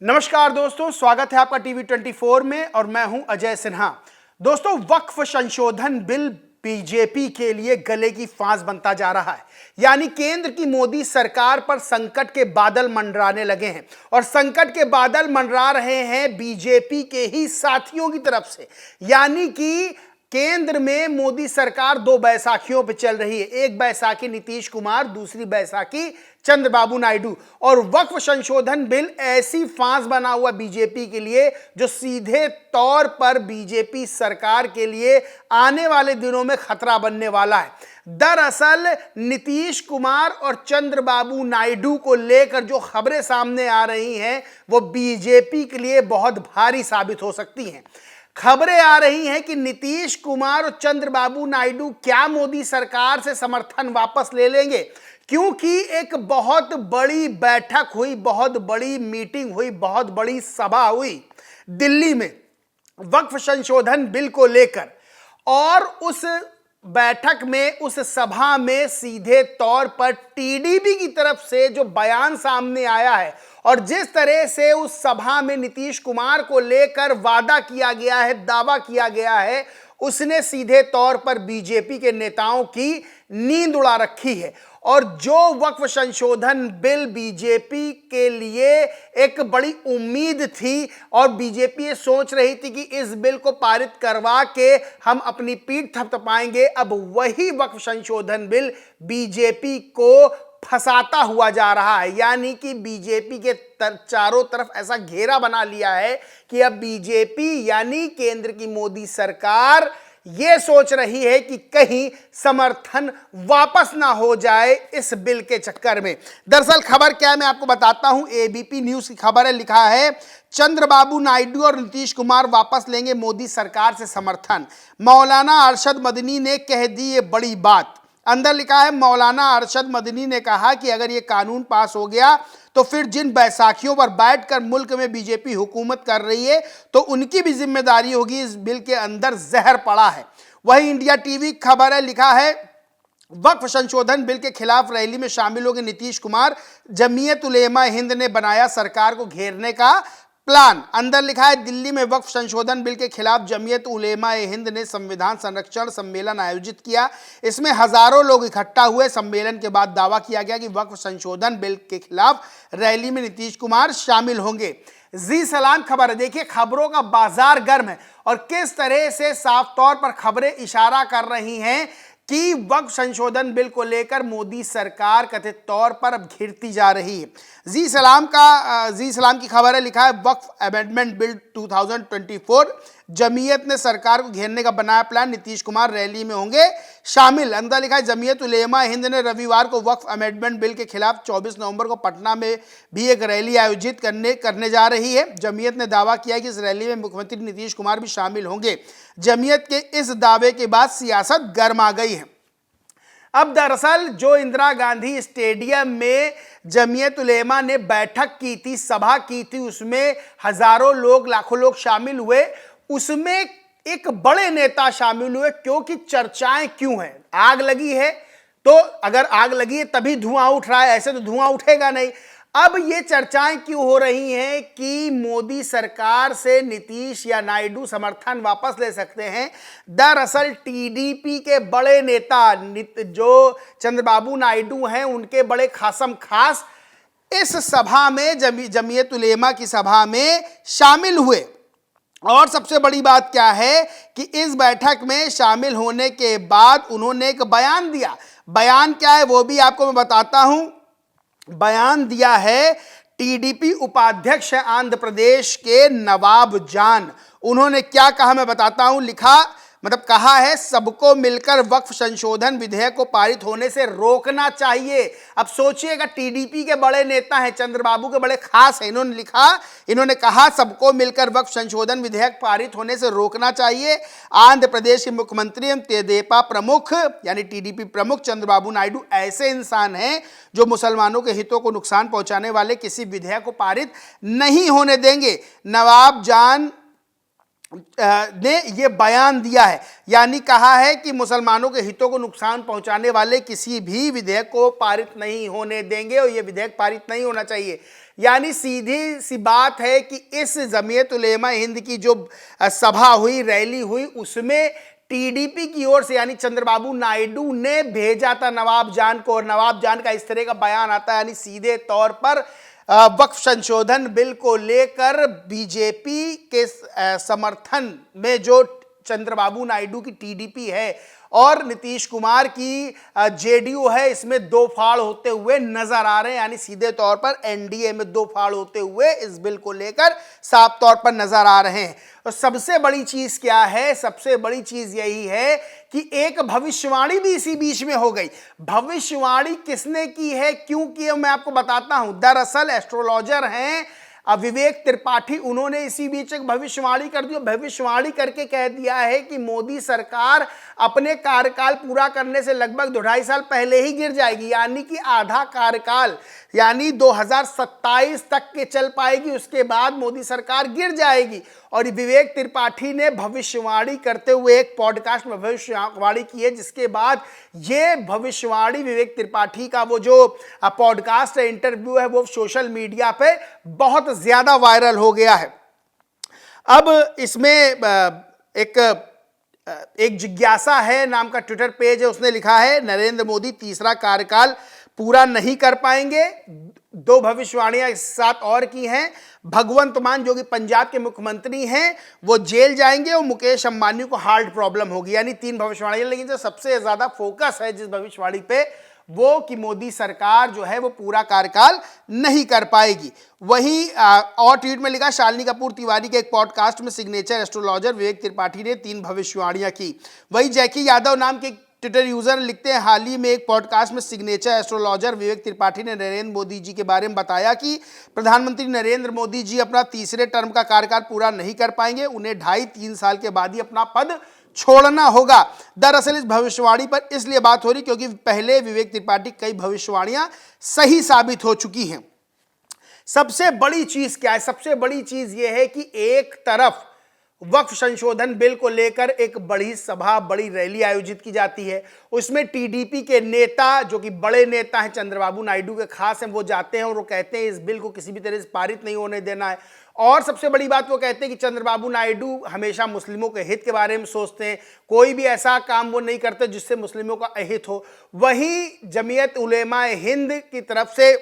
नमस्कार दोस्तों, स्वागत है आपका टीवी 24 में और मैं हूं अजय सिन्हा। दोस्तों, वक्फ संशोधन बिल बीजेपी के लिए गले की फांस बनता जा रहा है। यानी केंद्र की मोदी सरकार पर संकट के बादल मंडराने लगे हैं और संकट के बादल मंडरा रहे हैं बीजेपी के ही साथियों की तरफ से। यानी कि केंद्र में मोदी सरकार दो बैसाखियों पे चल रही है। एक बैसाखी नीतीश कुमार, दूसरी बैसाखी चंद्रबाबू नायडू। और वक्फ संशोधन बिल ऐसी फांस बना हुआ बीजेपी के लिए जो सीधे तौर पर बीजेपी सरकार के लिए आने वाले दिनों में खतरा बनने वाला है। दरअसल नीतीश कुमार और चंद्रबाबू नायडू को लेकर जो खबरें सामने आ रही हैं वो बीजेपी के लिए बहुत भारी साबित हो सकती हैं। खबरें आ रही हैं कि नीतीश कुमार और चंद्रबाबू नायडू क्या मोदी सरकार से समर्थन वापस ले लेंगे, क्योंकि एक बहुत बड़ी बैठक हुई, बहुत बड़ी मीटिंग हुई, बहुत बड़ी सभा हुई दिल्ली में वक्फ संशोधन बिल को लेकर। और उस बैठक में, उस सभा में सीधे तौर पर टीडीपी की तरफ से जो बयान सामने आया है और जिस तरह से उस सभा में नीतीश कुमार को लेकर वादा किया गया है, दावा किया गया है, उसने सीधे तौर पर बीजेपी के नेताओं की नींद उड़ा रखी है। और जो वक्फ संशोधन बिल बीजेपी के लिए एक बड़ी उम्मीद थी और बीजेपी ये सोच रही थी कि इस बिल को पारित करवा के हम अपनी पीठ थपथपाएंगे, अब वही वक्फ संशोधन बिल बीजेपी को फंसाता हुआ जा रहा है। यानी कि बीजेपी के चारों तरफ ऐसा घेरा बना लिया है कि अब बीजेपी यानी केंद्र की मोदी सरकार ये सोच रही है कि कहीं समर्थन वापस ना हो जाए इस बिल के चक्कर में। दरअसल खबर क्या है मैं आपको बताता हूं। एबीपी न्यूज की खबर है, लिखा है चंद्रबाबू नायडू और नीतीश कुमार वापस लेंगे मोदी सरकार से समर्थन। मौलाना अरशद मदनी ने कह दी ये बड़ी बात। अंदर लिखा है मौलाना अरशद मदनी ने कहा कि अगर ये कानून पास हो गया तो फिर जिन बैसाखियों पर बैठकर मुल्क में बीजेपी हुकूमत कर रही है तो उनकी भी जिम्मेदारी होगी। इस बिल के अंदर जहर पड़ा है। वहीं इंडिया टीवी खबर है, लिखा है वक्फ संशोधन बिल के खिलाफ रैली में शामिल होंगे नीतीश कुमार। जमीयत उलेमा हिंद ने बनाया सरकार को घेरने का प्लान। अंदर लिखा है दिल्ली में वक्फ संशोधन बिल के खिलाफ जमीयत उलेमा हिंद ने संविधान संरक्षण सम्मेलन आयोजित किया। इसमें हजारों लोग इकट्ठा हुए। सम्मेलन के बाद दावा किया गया कि वक्फ संशोधन बिल के खिलाफ रैली में नीतीश कुमार शामिल होंगे। जी सलाम खबर है। देखिए, खबरों का बाजार गर्म है और किस तरह से साफ तौर पर खबरें इशारा कर रही हैं कि वक्फ संशोधन बिल को लेकर मोदी सरकार कथित तौर पर अब घिरती जा रही है। जी सलाम की खबर है, लिखा है वक्फ अमेंडमेंट बिल 2024 जमीयत ने सरकार को घेरने का बनाया प्लान। नीतीश कुमार रैली में होंगे शामिल। अंदर लिखा है जमीयत उलेमा हिंद ने रविवार को वक्फ अमेंडमेंट बिल के खिलाफ 24 नवंबर को पटना में भी एक रैली आयोजित करने जा रही है। जमीयत ने दावा किया कि इस रैली में मुख्यमंत्री नीतीश कुमार भी शामिल होंगे। जमीयत के इस दावे के बाद सियासत गर्मा गई है। अब दरअसल जो इंदिरा गांधी स्टेडियम में जमीयत उलेमा ने बैठक की थी, सभा की थी, उसमें हजारों लोग, लाखों लोग शामिल हुए। उसमें एक बड़े नेता शामिल हुए, क्योंकि चर्चाएं क्यों हैं? आग लगी है तो अगर आग लगी है तभी धुआं उठ रहा है, ऐसे तो धुआं उठेगा नहीं। अब ये चर्चाएं क्यों हो रही हैं कि मोदी सरकार से नीतीश या नायडू समर्थन वापस ले सकते हैं। दरअसल टीडीपी के बड़े नेता जो चंद्रबाबू नायडू हैं, उनके बड़े खासम खास इस सभा में, जमीयत उलेमा की सभा में शामिल हुए। और सबसे बड़ी बात क्या है कि इस बैठक में शामिल होने के बाद उन्होंने एक बयान दिया। बयान क्या है वो भी आपको मैं बताता हूं। बयान दिया है टीडीपी उपाध्यक्ष आंध्र प्रदेश के नवाब जान। उन्होंने क्या कहा मैं बताता हूं। कहा है सबको मिलकर वक्फ संशोधन विधेयक को पारित होने से रोकना चाहिए। अब सोचिएगा, टीडीपी के बड़े नेता हैं, चंद्रबाबू के बड़े खास हैं। इन्होंने कहा सबको मिलकर वक्फ संशोधन विधेयक पारित होने से रोकना चाहिए। आंध्र प्रदेश के मुख्यमंत्री तेदेपा प्रमुख यानी टीडीपी प्रमुख चंद्रबाबू नायडू ऐसे इंसान हैं जो मुसलमानों के हितों को नुकसान पहुंचाने वाले किसी विधेयक को पारित नहीं होने देंगे। नवाब जान ने ये बयान दिया है, यानी कहा है कि मुसलमानों के हितों को नुकसान पहुंचाने वाले किसी भी विधेयक को पारित नहीं होने देंगे और ये विधेयक पारित नहीं होना चाहिए। यानी सीधी सी बात है कि इस जमीयत उलेमा हिंद की जो सभा हुई, रैली हुई, उसमें टीडीपी की ओर से यानी चंद्रबाबू नायडू ने भेजा था नवाब जान को, और नवाब जान का इस तरह का बयान आता है, यानी सीधे तौर पर वक्फ संशोधन बिल को लेकर बीजेपी के समर्थन में जो चंद्रबाबू नायडू की टीडीपी है और नीतीश कुमार की जेडीयू है, इसमें दो फाड़ होते हुए नजर आ रहे हैं। यानी सीधे तौर पर एनडीए में दो फाड़ होते हुए इस बिल को लेकर साफ तौर पर नजर आ रहे हैं। और सबसे बड़ी चीज क्या है? सबसे बड़ी चीज यही है कि एक भविष्यवाणी भी इसी बीच में हो गई। भविष्यवाणी किसने की है, क्यों की है, मैं आपको बताता हूं। दरअसल एस्ट्रोलॉजर हैं विवेक त्रिपाठी, उन्होंने इसी बीच एक भविष्यवाणी कर दी। भविष्यवाणी करके कह दिया है कि मोदी सरकार अपने कार्यकाल पूरा करने से लगभग 2.5 साल पहले ही गिर जाएगी, यानी कि आधा कार्यकाल यानी 2027 तक के चल पाएगी, उसके बाद मोदी सरकार गिर जाएगी। और विवेक त्रिपाठी ने भविष्यवाणी करते हुए एक पॉडकास्ट में भविष्यवाणी की है, जिसके बाद ये भविष्यवाणी विवेक त्रिपाठी का वो जो पॉडकास्ट है, इंटरव्यू है, वो सोशल मीडिया पे बहुत ज्यादा वायरल हो गया है। अब इसमें एक जिज्ञासा है नाम का ट्विटर पेज है, उसने लिखा है नरेंद्र मोदी तीसरा कार्यकाल पूरा नहीं कर पाएंगे। दो भविष्यवाणियां इस साथ और की हैं। भगवंत मान जो कि पंजाब के मुख्यमंत्री हैं, वो जेल जाएंगे और मुकेश अंबानी को हार्ट प्रॉब्लम होगी। यानी 3 भविष्यवाणियां, लेकिन जो सबसे ज्यादा फोकस है जिस भविष्यवाणी पे, वो कि मोदी सरकार जो है वो पूरा कार्यकाल नहीं कर पाएगी। वही और ट्वीट में लिखा, शालिनी कपूर तिवारी के एक पॉडकास्ट में सिग्नेचर एस्ट्रोलॉजर विवेक त्रिपाठी ने 3 भविष्यवाणियां की। वही जैकी यादव नाम के ट्विटर यूजर लिखते हैं, हाल ही में एक पॉडकास्ट में सिग्नेचर एस्ट्रोलॉजर विवेक त्रिपाठी ने नरेंद्र मोदी जी के बारे में बताया कि प्रधानमंत्री नरेंद्र मोदी जी अपना तीसरे टर्म का कार्यकाल पूरा नहीं कर पाएंगे, उन्हें 2.5-3 साल के बाद ही अपना पद छोड़ना होगा। दरअसल इस भविष्यवाणी पर इसलिए बात हो रही क्योंकि पहले विवेक त्रिपाठी कई भविष्यवाणियां सही साबित हो चुकी हैं। सबसे बड़ी चीज क्या है? सबसे बड़ी चीज यह है कि एक तरफ वक्फ संशोधन बिल को लेकर एक बड़ी सभा, बड़ी रैली आयोजित की जाती है, उसमें टीडीपी के नेता जो कि बड़े नेता हैं, चंद्रबाबू नायडू के खास हैं, वो जाते हैं और वो कहते हैं इस बिल को किसी भी तरह से पारित नहीं होने देना है। और सबसे बड़ी बात वो कहते हैं कि चंद्रबाबू नायडू हमेशा मुस्लिमों के हित के बारे में सोचते हैं, कोई भी ऐसा काम वो नहीं करते जिससे मुस्लिमों का अहित हो। वहीं जमीयत उलेमा हिंद की तरफ से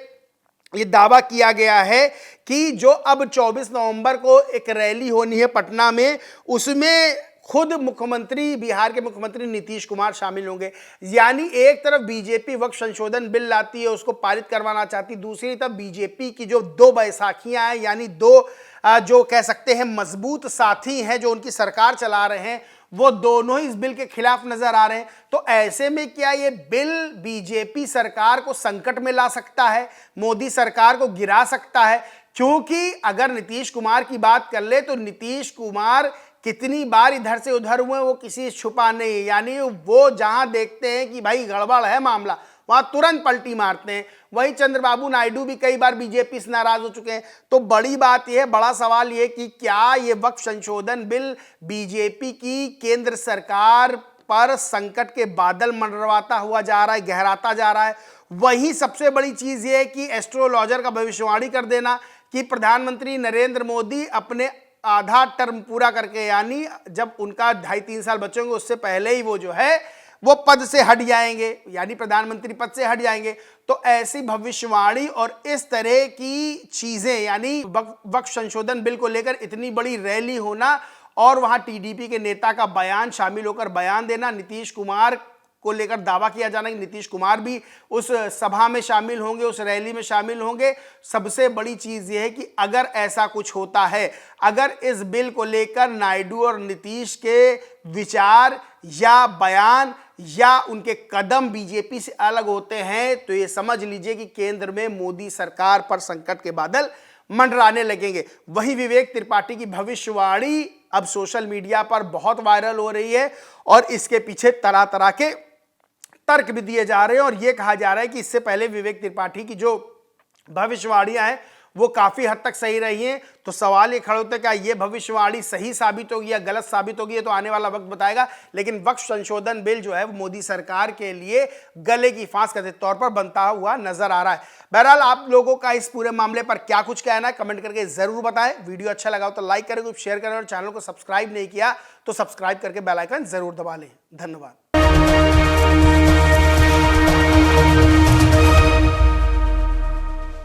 ये दावा किया गया है कि जो अब 24 नवंबर को एक रैली होनी है पटना में, उसमें खुद मुख्यमंत्री, बिहार के मुख्यमंत्री नीतीश कुमार शामिल होंगे। यानी एक तरफ बीजेपी वक्फ संशोधन बिल लाती है, उसको पारित करवाना चाहती, दूसरी तरफ बीजेपी की जो 2 बैसाखियां हैं, यानी 2 जो कह सकते हैं मजबूत साथी हैं जो उनकी सरकार चला रहे हैं, वो दोनों ही इस बिल के खिलाफ नजर आ रहे हैं। तो ऐसे में क्या ये बिल बीजेपी सरकार को संकट में ला सकता है, मोदी सरकार को गिरा सकता है? क्योंकि अगर नीतीश कुमार की बात कर ले तो नीतीश कुमार कितनी बार इधर से उधर हुए, वो किसी छुपा नहीं है। यानी वो जहां देखते हैं कि भाई गड़बड़ है मामला, वहां तुरंत पलटी मारते हैं। वहीं चंद्रबाबू नायडू भी कई बार बीजेपी से नाराज हो चुके हैं। तो बड़ी बात यह, बड़ा सवाल यह कि क्या ये वक्फ संशोधन बिल बीजेपी की केंद्र सरकार पर संकट के बादल मंडराता हुआ जा रहा है, गहराता जा रहा है। वहीं सबसे बड़ी चीज ये है कि एस्ट्रोलॉजर का भविष्यवाणी कर देना कि प्रधानमंत्री नरेंद्र मोदी अपने आधा टर्म पूरा करके, यानी जब उनका 2.5-3 साल बचेंगे उससे पहले ही वो जो है वो पद से हट जाएंगे, यानी प्रधानमंत्री पद से हट जाएंगे। तो ऐसी भविष्यवाणी और इस तरह की चीजें, यानी वक्फ संशोधन बिल को लेकर इतनी बड़ी रैली होना और वहां टीडीपी के नेता का बयान शामिल होकर बयान देना, नीतीश कुमार को लेकर दावा किया जाना कि नीतीश कुमार भी उस सभा में शामिल होंगे, उस रैली में शामिल होंगे। सबसे बड़ी चीज यह है कि अगर ऐसा कुछ होता है, अगर इस बिल को लेकर नायडू और नीतीश के विचार या बयान या उनके कदम बीजेपी से अलग होते हैं, तो ये समझ लीजिए कि केंद्र में मोदी सरकार पर संकट के बादल मंडराने लगेंगे। वही विवेक त्रिपाठी की भविष्यवाणी अब सोशल मीडिया पर बहुत वायरल हो रही है और इसके पीछे तरह तरह के तर्क भी दिए जा रहे हैं और यह कहा जा रहा है कि इससे पहले विवेक त्रिपाठी की जो भविष्यवाणियां हैं वो काफी हद तक सही रही हैं। तो सवाल ये खड़े होते हैं, क्या ये भविष्यवाणी सही साबित होगी या गलत साबित होगी, ये तो आने वाला वक्त बताएगा। लेकिन वक्फ संशोधन बिल जो है वो मोदी सरकार के लिए गले की फांस के तौर पर बनता हुआ नजर आ रहा है। बहरहाल आप लोगों का इस पूरे मामले पर क्या कुछ कहना है कमेंट करके जरूर बताएं। वीडियो अच्छा लगा हो तो लाइक करें, शेयर करें और चैनल को सब्सक्राइब नहीं किया तो सब्सक्राइब करके बेल आइकन जरूर दबा लें। धन्यवाद।